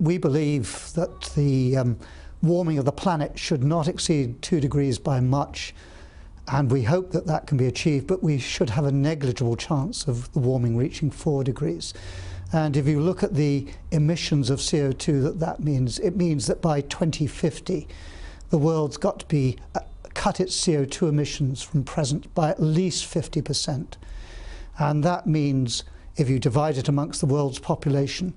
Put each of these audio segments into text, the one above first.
We believe that the warming of the planet should not exceed 2 degrees by much, and we hope that that can be achieved, but we should have a negligible chance of the warming reaching 4 degrees. And if you look at the emissions of CO2 that means, it means that by 2050 the world's got to be cut its CO2 emissions from present by at least 50%. And that means, if you divide it amongst the world's population,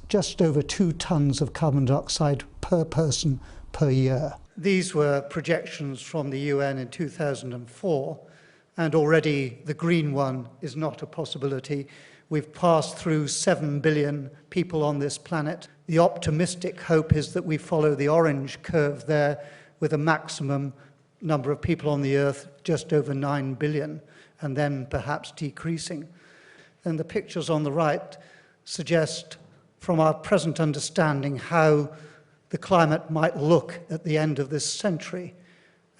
just over 2 tons of carbon dioxide per person per year. These were projections from the UN in 2004, and already the green one is not a possibility. We've passed through 7 billion people on this planet. The optimistic hope is that we follow the orange curve there with a maximum number of people on the Earth just over 9 billion, and then perhaps decreasing. And the pictures on the right suggest, from our present understanding, how the climate might look at the end of this century.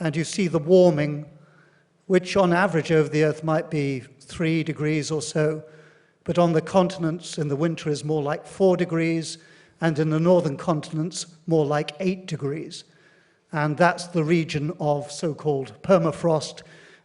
And you see the warming, which on average over the Earth might be 3 degrees or so, but on the continents in the winter is more like 4 degrees, and in the northern continents more like 8 degrees. And that's the region of so-called permafrost,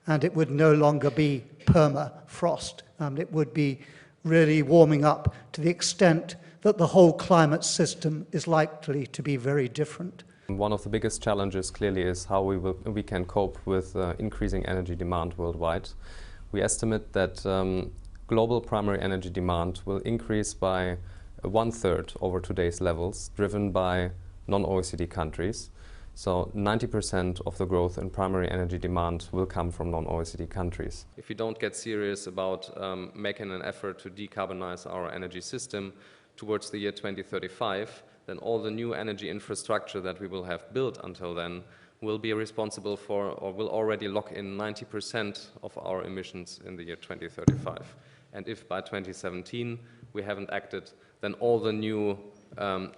and it would no longer be permafrost. It would be really warming up to the extent that the whole climate system is likely to be very different. One of the biggest challenges clearly is how we can cope with increasing energy demand worldwide. We estimate that global primary energy demand will increase by 1/3 over today's levels, driven by non-OECD countries. So 90% of the growth in primary energy demand will come from non-OECD countries. If we don't get serious about making an effort to decarbonize our energy system towards the year 2035, then all the new energy infrastructure that we will have built until then will be responsible for, or will already lock in 90% of our emissions in the year 2035. And if by 2017 we haven't acted, then all the new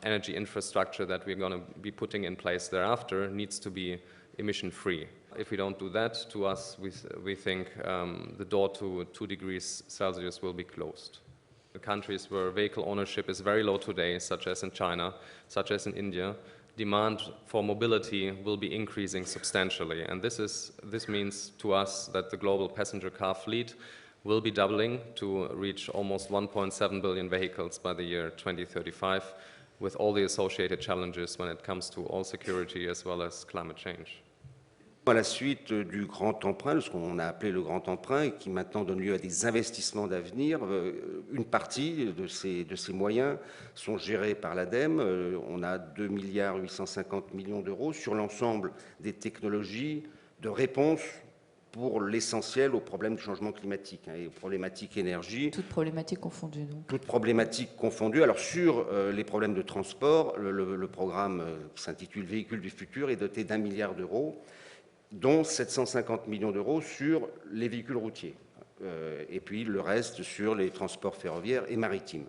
energy infrastructure that we're going to be putting in place thereafter needs to be emission-free. If we don't do that, to us, we think the door to 2 degrees Celsius will be closed. The countries where vehicle ownership is very low today, such as in China, such as in India, demand for mobility will be increasing substantially. And this means to us that the global passenger car fleet will be doubling to reach almost 1.7 billion vehicles by the year 2035, with all the associated challenges when it comes to all security as well as climate change. À la suite du grand emprunt, de ce qu'on a appelé le grand emprunt, et qui maintenant donne lieu à des investissements d'avenir, une partie de ces moyens sont gérés par l'ADEME. On a 2,850 milliards d'euros sur l'ensemble des technologies de réponse pour l'essentiel aux problèmes du changement climatique et aux problématiques énergie. Toutes problématiques confondues, donc. Toutes problématiques confondues. Alors sur les problèmes de transport, le programme qui s'intitule Véhicules du futur est doté d'1 milliard d'euros, dont 750 millions d'euros sur les véhicules routiers, et puis le reste sur les transports ferroviaires et maritimes.